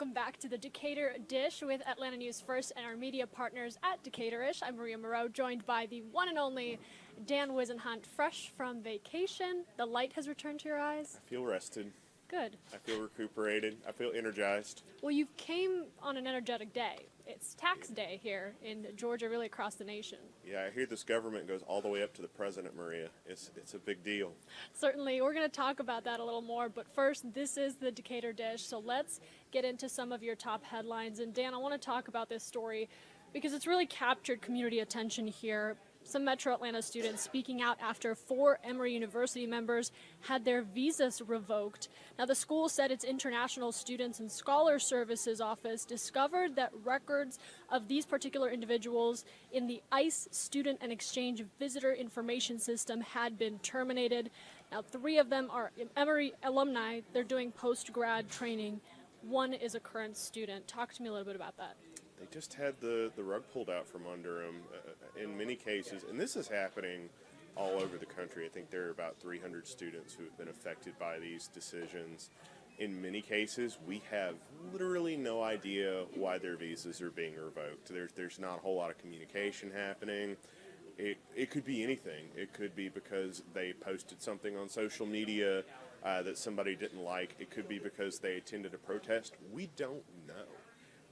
welcome back to the Decatur Dish with Atlanta News First and our media partners at Decaturish. I'm Maria Moreau, joined by the one and only Dan Wisenhunt, fresh from vacation. The light has returned to your eyes? I feel rested. Good. I feel recuperated. I feel energized. Well, you came on an energetic day. It's tax day here in Georgia, really across the nation. Yeah, I hear this government goes all the way up to the president, Maria. It's a big deal. Certainly. We're going to talk about that a little more, but first, this is the Decatur Dish, so let's get into some of your top headlines. And Dan, I want to talk about this story because it's really captured community attention here. Some Metro Atlanta students speaking out after 4 Emory University members had their visas revoked. Now, the school said its International Students and Scholar Services Office discovered that records of these particular individuals in the ICE Student and Exchange Visitor Information System had been terminated. Now, 3 of them are Emory alumni. They're doing post-grad training. 1 is a current student. Talk to me a little bit about that. They just had the rug pulled out from under them in many cases, and this is happening all over the country. I think there are about 300 students who have been affected by these decisions. In many cases, we have literally no idea why their visas are being revoked. There's not a whole lot of communication happening. It could be anything. It could be because they posted something on social media that somebody didn't like. It could be because they attended a protest. We don't know.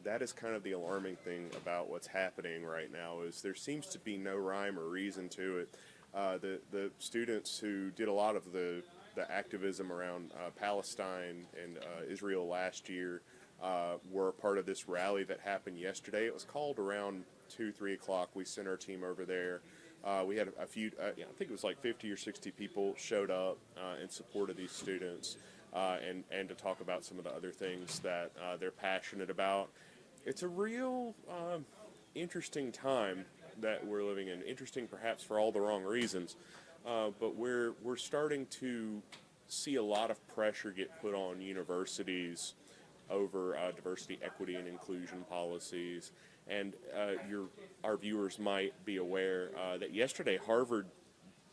That is kind of the alarming thing about what's happening right now is there seems to be no rhyme or reason to it. The students who did a lot of the activism around Palestine and Israel last year were a part of this rally that happened yesterday. It was called around 2-3 o'clock. We sent our team over there. We had a few, I think it was like 50 or 60 people showed up in support of these students and to talk about some of the other things that they're passionate about. It's a real interesting time that we're living in. Interesting perhaps for all the wrong reasons, but we're starting to see a lot of pressure get put on universities over diversity, equity, and inclusion policies. And our viewers might be aware that yesterday Harvard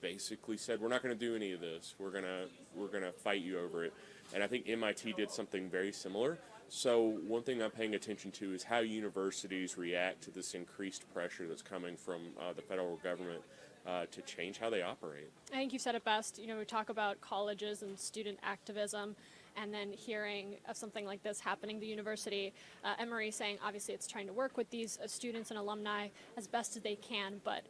basically said, we're not going to do any of this. We're gonna fight you over it. And I think MIT did something very similar. So one thing I'm paying attention to is how universities react to this increased pressure that's coming from the federal government to change how they operate. I think you said it best. You know, we talk about colleges and student activism, and then hearing of something like this happening at the university. Emory saying obviously it's trying to work with these students and alumni as best as they can, but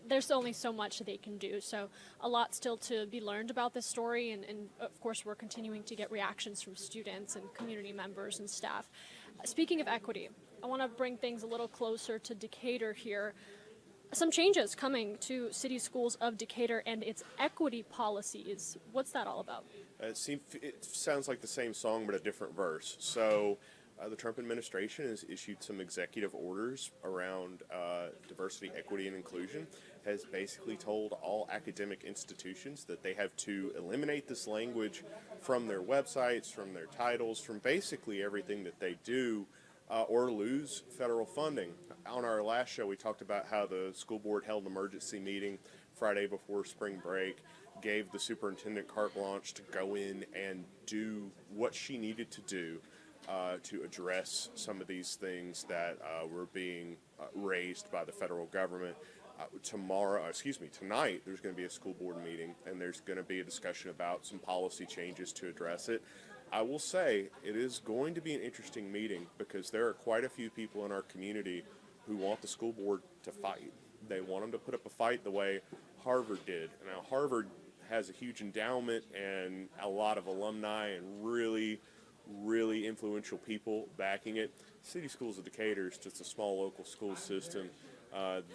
there's only so much they can do. So a lot still to be learned about this story, and of course we're continuing to get reactions from students and community members and staff. Speaking of equity, I want to bring things a little closer to Decatur here. Some changes coming to city schools of Decatur and its equity policies. What's that all about? It sounds like the same song but a different verse. So the Trump administration has issued some executive orders around diversity, equity, and inclusion, has basically told all academic institutions that they have to eliminate this language from their websites, from their titles, from basically everything that they do, or lose federal funding. On our last show, we talked about how the school board held an emergency meeting Friday before spring break, gave the superintendent carte blanche to go in and do what she needed to do to address some of these things that were being raised by the federal government. Tonight, there's going to be a school board meeting, and there's going to be a discussion about some policy changes to address it. I will say it is going to be an interesting meeting because there are quite a few people in our community who want the school board to fight. They want them to put up a fight the way Harvard did. Now, Harvard has a huge endowment and a lot of alumni and really influential people backing it. City Schools of Decatur is just a small local school system.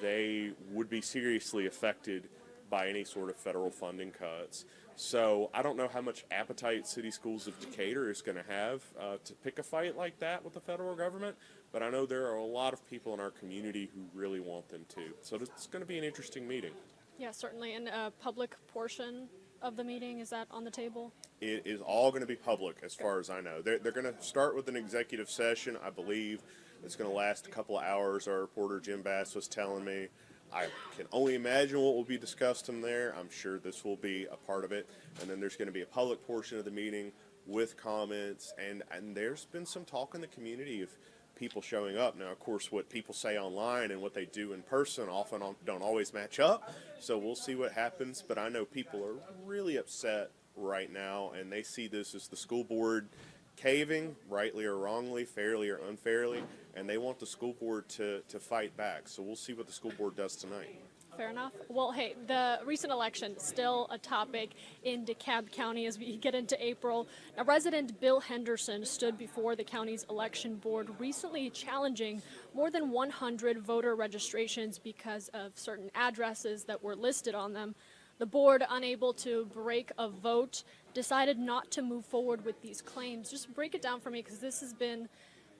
They would be seriously affected by any sort of federal funding cuts. So I don't know how much appetite City Schools of Decatur is going to have to pick a fight like that with the federal government, but I know there are a lot of people in our community who really want them to. So it's going to be an interesting meeting. Yeah, certainly. And a public portion of the meeting, is that on the table? It is all going to be public as far as I know. They're going to start with an executive session, I believe. It's going to last a couple of hours, our reporter Jim Bass was telling me. I can only imagine what will be discussed in there. I'm sure this will be a part of it. And then there's going to be a public portion of the meeting with comments, and there's been some talk in the community of people showing up. Now, of course, what people say online and what they do in person often don't always match up, so we'll see what happens. But I know people are really upset right now, and they see this as the school board caving, rightly or wrongly, fairly or unfairly, and they want the school board to fight back. So we'll see what the school board does tonight. Fair enough. Well, hey, the recent election still a topic in DeKalb County as we get into April. Now, resident Bill Henderson stood before the county's election board recently challenging more than 100 voter registrations because of certain addresses that were listed on them. The board, unable to break a vote, decided not to move forward with these claims. Just break it down for me, because this has been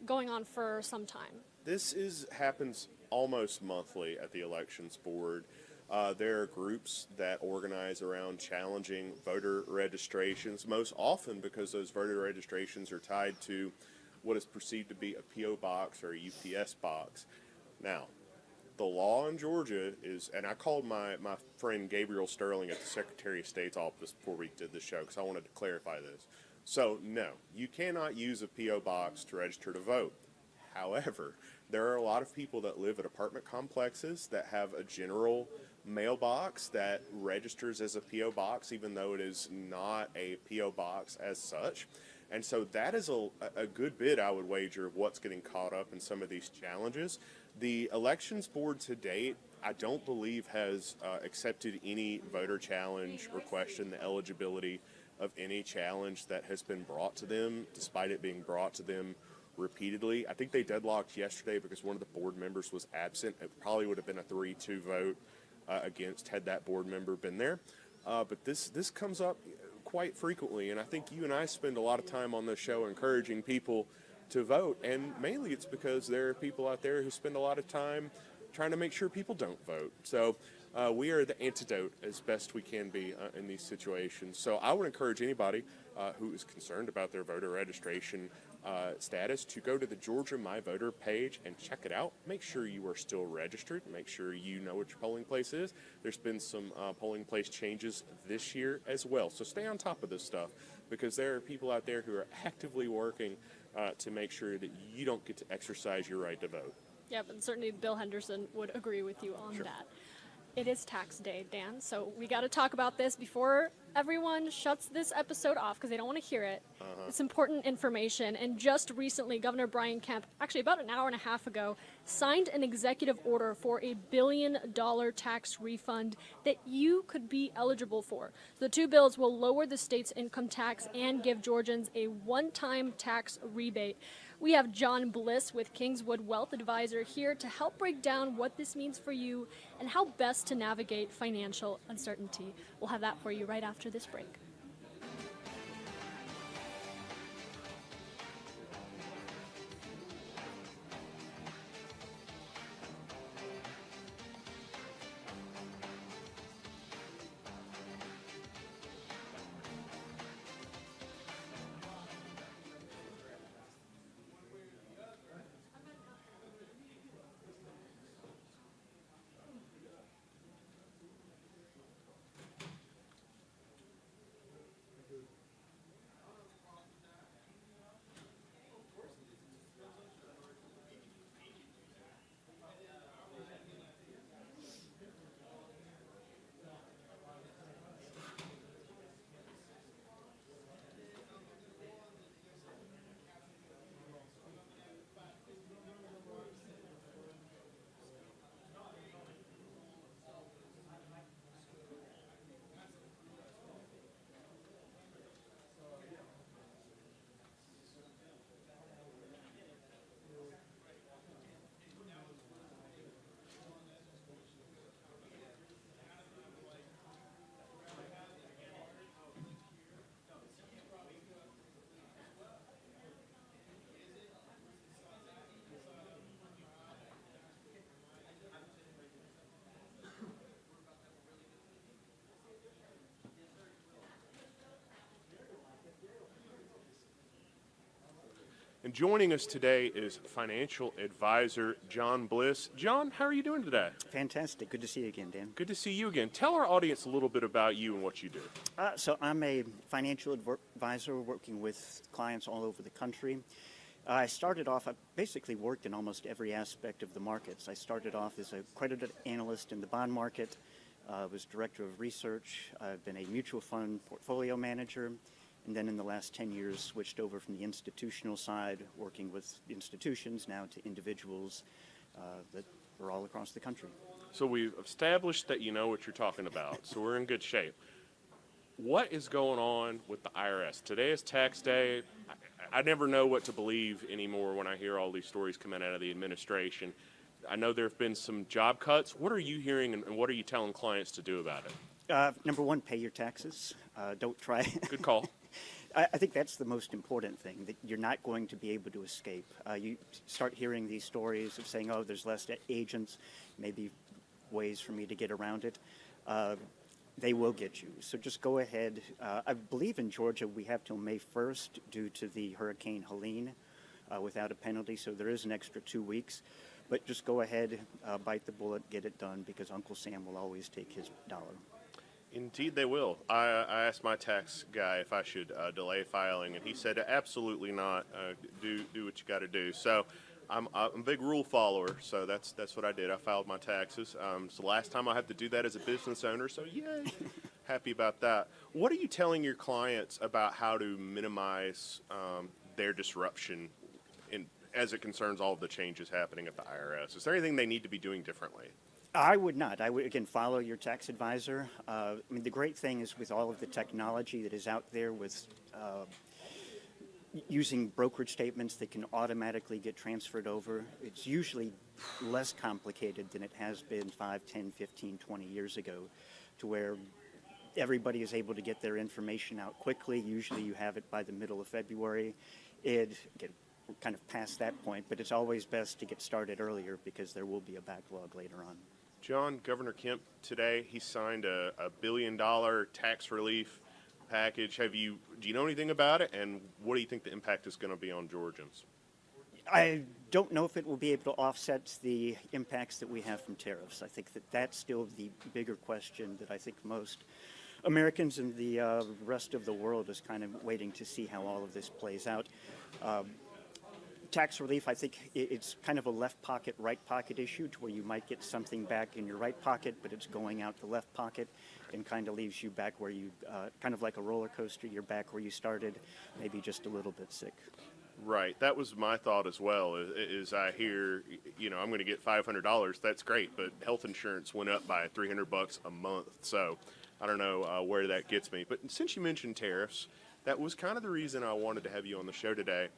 going on for some time. This happens almost monthly at the elections board. There are groups that organize around challenging voter registrations, most often because those voter registrations are tied to what is perceived to be a P.O. box or a UPS box. Now, the law in Georgia is, and I called my friend Gabriel Sterling at the Secretary of State's office before we did this show because I wanted to clarify this. So, no, you cannot use a P.O. box to register to vote. However, there are a lot of people that live at apartment complexes that have a general mailbox that registers as a P.O. box, even though it is not a P.O. box as such. And so that is a good bit, I would wager, of what's getting caught up in some of these challenges. The elections board to date, I don't believe, has accepted any voter challenge or questioned the eligibility of any challenge that has been brought to them, despite it being brought to them repeatedly. I think they deadlocked yesterday because one of the board members was absent. It probably would have been a 3-2 vote against had that board member been there. But this comes up quite frequently, and I think you and I spend a lot of time on this show encouraging people to vote, and mainly it's because there are people out there who spend a lot of time trying to make sure people don't vote. So we are the antidote as best we can be in these situations. So I would encourage anybody who is concerned about their voter registration status to go to the Georgia My Voter page and check it out. Make sure you are still registered. Make sure you know what your polling place is. There's been some polling place changes this year as well. So stay on top of this stuff, because there are people out there who are actively working to make sure that you don't get to exercise your right to vote. Yeah, but certainly Bill Henderson would agree with you on that. It is tax day, Dan, so we got to talk about this before everyone shuts this episode off because they don't want to hear it. It's important information, and just recently, Governor Brian Kemp, actually about an hour and a half ago, signed an executive order for a $1 billion tax refund that you could be eligible for. The two bills will lower the state's income tax and give Georgians a one-time tax rebate. We have John Bliss with Kingswood Wealth Advisor here to help break down what this means for you and how best to navigate financial uncertainty. We'll have that for you right after this break. And joining us today is financial advisor John Bliss. John, how are you doing today? Fantastic. Good to see you again, Dan. Good to see you again. Tell our audience a little bit about you and what you do. So I'm a financial advisor working with clients all over the country. I started off, I basically worked in almost every aspect of the markets. I started off as a credit analyst in the bond market, was director of research. I've been a mutual fund portfolio manager, and then in the last 10 years switched over from the institutional side, working with institutions now to individuals that are all across the country. So we've established that you know what you're talking about, so we're in good shape. What is going on with the IRS? Today is tax day. I never know what to believe anymore when I hear all these stories coming out of the administration. I know there have been some job cuts. What are you hearing, and what are you telling clients to do about it? Number one, pay your taxes. Don't try. Good call. I think that's the most important thing, that you're not going to be able to escape. You start hearing these stories of saying, oh, there's less agents, maybe ways for me to get around it. They will get you. So just go ahead. I believe in Georgia we have till May 1st due to the Hurricane Helene without a penalty, so there is an extra 2 weeks. But just go ahead, bite the bullet, get it done, because Uncle Sam will always take his dollar. Indeed, they will. I asked my tax guy if I should delay filing, and he said absolutely not. Do what you got to do. So I'm a big rule follower, so that's what I did. I filed my taxes. It's the last time I have to do that as a business owner, so yay. Happy about that. What are you telling your clients about how to minimize their disruption as it concerns all of the changes happening at the IRS? Is there anything they need to be doing differently? I would not. I would, again, follow your tax advisor. I mean, the great thing is with all of the technology that is out there with using brokerage statements that can automatically get transferred over, it's usually less complicated than it has been 5, 10, 15, 20 years ago, to where everybody is able to get their information out quickly. Usually you have it by the middle of February. We're kind of past that point, but it's always best to get started earlier because there will be a backlog later on. John, Governor Kemp today, he signed a $1 billion tax relief package. Do you know anything about it, and what do you think the impact is going to be on Georgians? I don't know if it will be able to offset the impacts that we have from tariffs. I think that that's still the bigger question that I think most Americans and the rest of the world is kind of waiting to see how all of this plays out. Tax relief, I think it's kind of a left pocket, right pocket issue, to where you might get something back in your right pocket, but it's going out the left pocket and kind of leaves you back where you, kind of like a roller coaster, you're back where you started, maybe just a little bit sick. Right. That was my thought as well, is I hear, I'm going to get $500. That's great, but health insurance went up by $300 a month. So I don't know where that gets me. But since you mentioned tariffs, that was kind of the reason I wanted to have you on the show today.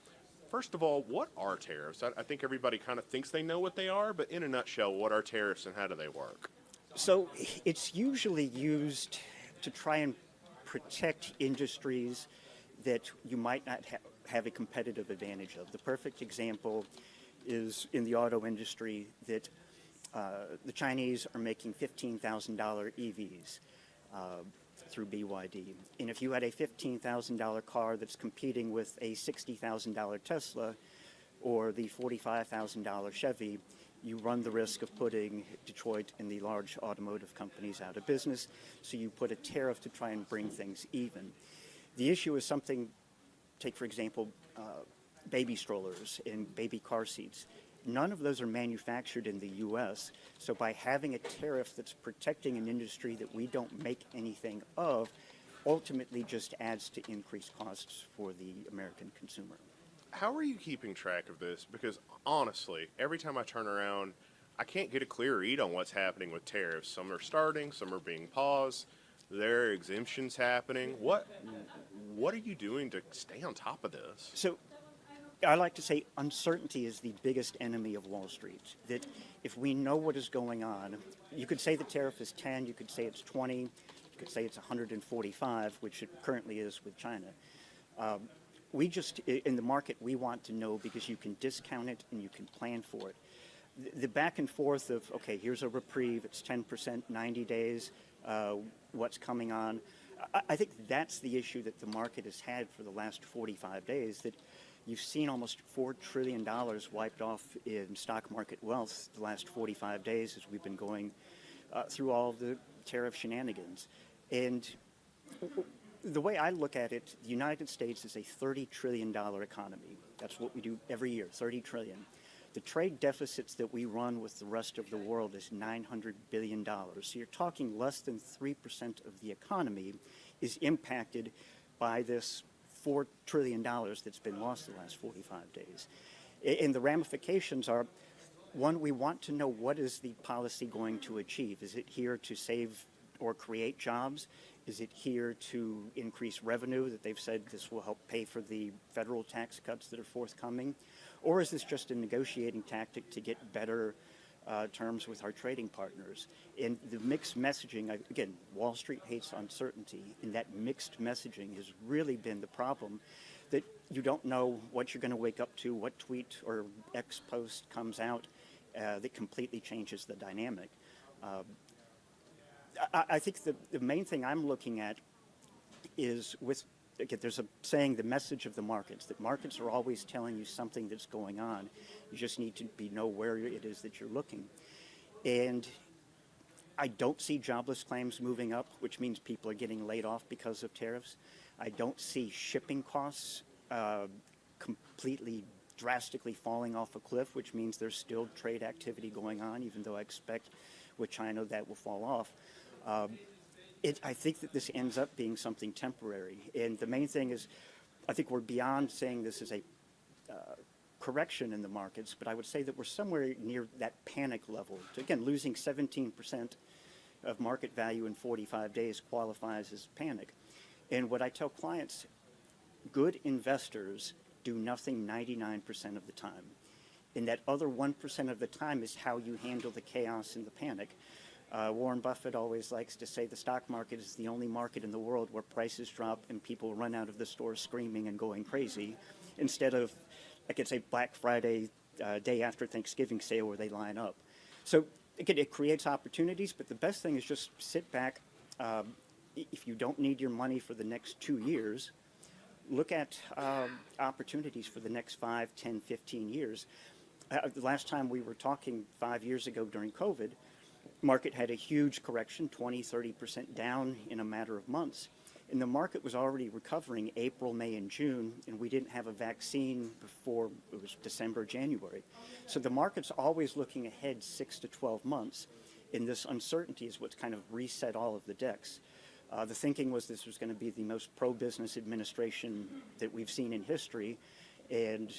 First of all, what are tariffs? I think everybody kind of thinks they know what they are, but in a nutshell, what are tariffs and how do they work? So it's usually used to try and protect industries that you might not have a competitive advantage of. The perfect example is in the auto industry that the Chinese are making $15,000 EVs through BYD. And if you had a $15,000 car that's competing with a $60,000 Tesla or the $45,000 Chevy, you run the risk of putting Detroit and the large automotive companies out of business. So you put a tariff to try and bring things even. The issue is something, take for example, baby strollers and baby car seats. None of those are manufactured in the U.S., so by having a tariff that's protecting an industry that we don't make anything of, ultimately just adds to increased costs for the American consumer. How are you keeping track of this? Because honestly, every time I turn around, I can't get a clear read on what's happening with tariffs. Some are starting, some are being paused. There are exemptions happening. What are you doing to stay on top of this? So I like to say uncertainty is the biggest enemy of Wall Street. That if we know what is going on, you could say the tariff is 10, you could say it's 20, you could say it's 145, which it currently is with China. We just, in the market, we want to know because you can discount it and you can plan for it. The back and forth of, okay, here's a reprieve, it's 10%, 90 days, what's coming on. I think that's the issue that the market has had for the last 45 days, that you've seen almost $4 trillion wiped off in stock market wealth the last 45 days as we've been going through all of the tariff shenanigans. And The way I look at it, the United States is a $30 trillion economy. That's what we do every year, $30 trillion. The trade deficits that we run with the rest of the world is $900 billion. So you're talking less than 3% of the economy is impacted by this $4 trillion that's been lost the last 45 days. And the ramifications are, one, we want to know what is the policy going to achieve. Is it here to save or create jobs? Is it here to increase revenue that they've said this will help pay for the federal tax cuts that are forthcoming? Or is this just a negotiating tactic to get better terms with our trading partners? And the mixed messaging, again, Wall Street hates uncertainty, and that mixed messaging has really been the problem, that you don't know what you're going to wake up to, what tweet or X post comes out that completely changes the dynamic. I think the main thing I'm looking at is again, there's a saying, the message of the markets, that markets are always telling you something that's going on. You just need to know where it is that you're looking. And I don't see jobless claims moving up, which means people are getting laid off because of tariffs. I don't see shipping costs completely drastically falling off a cliff, which means there's still trade activity going on, even though I expect with China that will fall off. I think that this ends up being something temporary. And the main thing is, I think we're beyond saying this is a correction in the markets, but I would say that we're somewhere near that panic level. So again, losing 17% of market value in 45 days qualifies as panic. And what I tell clients, good investors do nothing 99% of the time. And that other 1% of the time is how you handle the chaos and the panic. Warren Buffett always likes to say the stock market is the only market in the world where prices drop and people run out of the store screaming and going crazy, instead of, I could say, Black Friday, day after Thanksgiving sale where they line up. So again, it creates opportunities, but the best thing is just sit back. If you don't need your money for the next 2 years, look at opportunities for the next 5, 10, 15 years. The last time we were talking 5 years ago during COVID, market had a huge correction, 20, 30% down in a matter of months. And the market was already recovering April, May, and June, and we didn't have a vaccine before it was December, January. So the market's always looking ahead 6 to 12 months, and this uncertainty is what's kind of reset all of the decks. The thinking was this was going to be the most pro-business administration that we've seen in history, and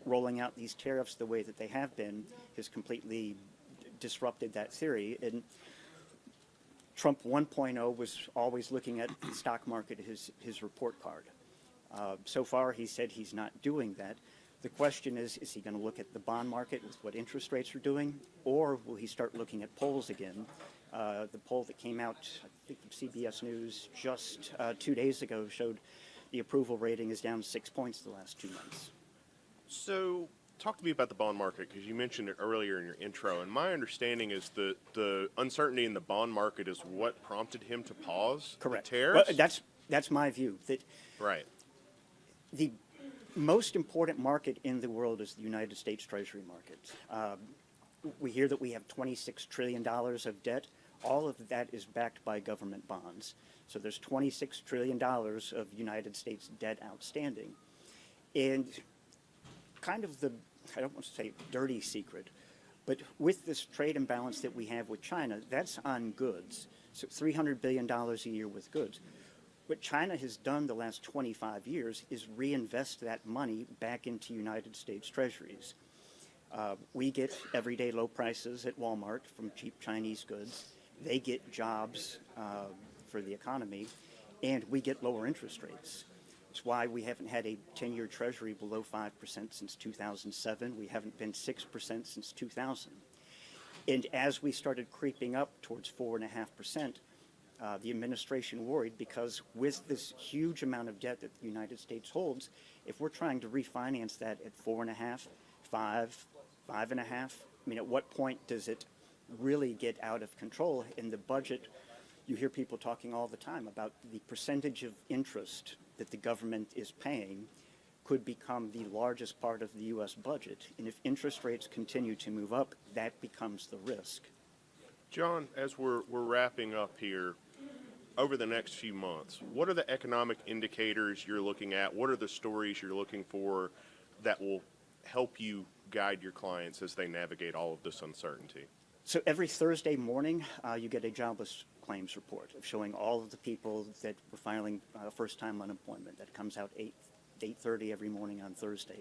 rolling out these tariffs the way that they have been has completely disrupted that theory. And Trump 1.0 was always looking at the stock market as his report card. So far, he said he's not doing that. The question is he going to look at the bond market with what interest rates are doing, or will he start looking at polls again? The poll that came out, I think, from CBS News just 2 days ago showed the approval rating is down 6 points the last 2 months. So talk to me about the bond market, because you mentioned it earlier in your intro, and my understanding is that the uncertainty in the bond market is what prompted him to pause Correct. the tariffs? Well, that's my view. That right. the most important market in the world is the United States Treasury market. We hear that we have $26 trillion of debt. All of that is backed by government bonds. So there's $26 trillion of United States debt outstanding. And kind of the, I don't want to say dirty secret, but with this trade imbalance that we have with China, that's on goods. So $300 billion a year with goods. What China has done the last 25 years is reinvest that money back into United States treasuries. We get everyday low prices at Walmart from cheap Chinese goods. They get jobs for the economy, and we get lower interest rates. It's why we haven't had a 10-year treasury below 5% since 2007. We haven't been 6% since 2000. And as we started creeping up towards 4.5%, the administration worried, because with this huge amount of debt that the United States holds, if we're trying to refinance that at 4.5%, 5%, 5.5%, I mean, at what point does it really get out of control? In the budget, you hear people talking all the time about the percentage of interest that the government is paying could become the largest part of the U.S. budget. And if interest rates continue to move up, that becomes the risk. John, as we're wrapping up here, over the next few months, what are the economic indicators you're looking at? What are the stories you're looking for that will help you guide your clients as they navigate all of this uncertainty? So every Thursday morning, you get a jobless claims report of showing all of the people that were filing first-time unemployment. That comes out 8:30 every morning on Thursday.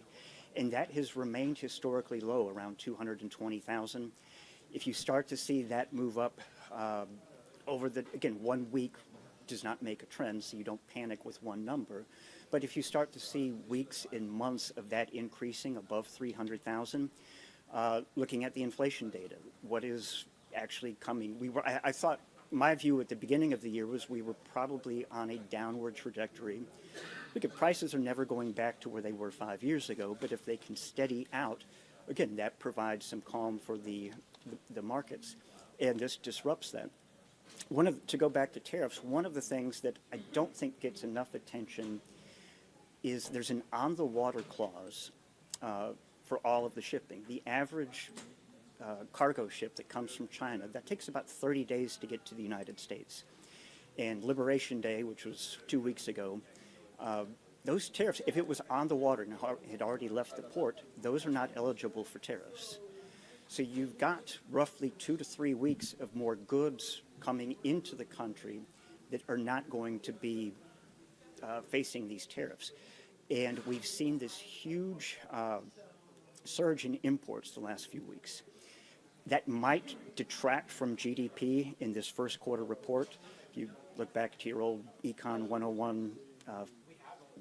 And that has remained historically low, around 220,000. If you start to see that move up over the, again, 1 week does not make a trend, so you don't panic with one number. But if you start to see weeks and months of that increasing above 300,000, looking at the inflation data, what is actually coming? I thought, my view at the beginning of the year was we were probably on a downward trajectory. Look, at prices are never going back to where they were 5 years ago, but if they can steady out, again, that provides some calm for the markets, and this disrupts that. To go back to tariffs, one of the things that I don't think gets enough attention is there's an on-the-water clause for all of the shipping. The average cargo ship that comes from China, that takes about 30 days to get to the United States. And Liberation Day, which was 2 weeks ago, those tariffs, if it was on the water and had already left the port, those are not eligible for tariffs. So you've got roughly 2 to 3 weeks of more goods coming into the country that are not going to be facing these tariffs. And we've seen this huge surge in imports the last few weeks. That might detract from GDP in this first quarter report. If you look back to your old Econ 101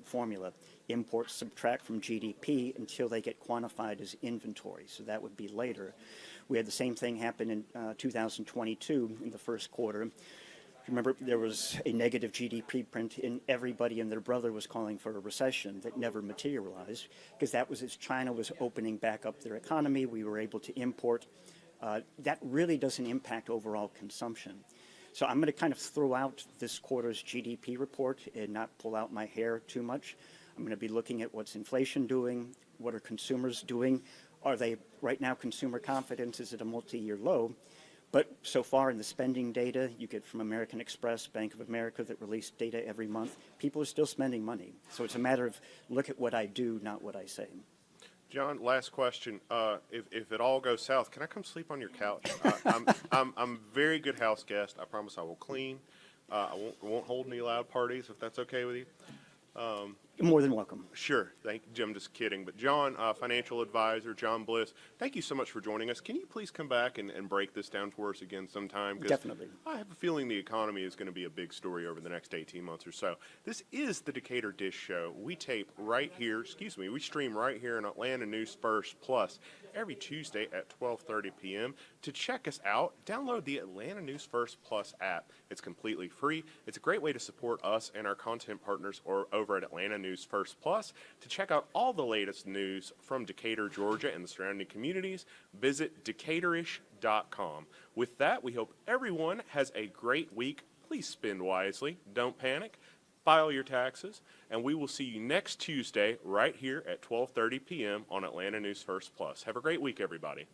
formula, imports subtract from GDP until they get quantified as inventory. So that would be later. We had the same thing happen in 2022 in the first quarter. Remember, there was a negative GDP print, and everybody and their brother was calling for a recession that never materialized, because that was as China was opening back up their economy. We were able to import. That really doesn't impact overall consumption. So I'm going to kind of throw out this quarter's GDP report and not pull out my hair too much. I'm going to be looking at what's inflation doing, what are consumers doing. Are they, right now, consumer confidence is at a multi-year low. But so far in the spending data you get from American Express, Bank of America that release data every month, people are still spending money. So it's a matter of look at what I do, not what I say. John, last question. If it all goes south, can I come sleep on your couch? I'm a very good house guest. I promise I will clean. I won't hold any loud parties, if that's okay with you. You're more than welcome. Sure. Thank you, Jim. Just kidding. But John, financial advisor, John Bliss, thank you so much for joining us. Can you please come back and break this down for us again sometime? 'Cause Definitely. I have a feeling the economy is going to be a big story over the next 18 months or so. This is the Decatur Dish Show. We tape right here, we stream right here in Atlanta News First Plus every Tuesday at 12:30 p.m. To check us out, download the Atlanta News First Plus app. It's completely free. It's a great way to support us and our content partners over at Atlanta News First Plus. To check out all the latest news from Decatur, Georgia, and the surrounding communities, visit Decaturish.com. With that, we hope everyone has a great week. Please spend wisely. Don't panic. File your taxes, and we will see you next Tuesday right here at 12:30 p.m. on Atlanta News First Plus. Have a great week, everybody.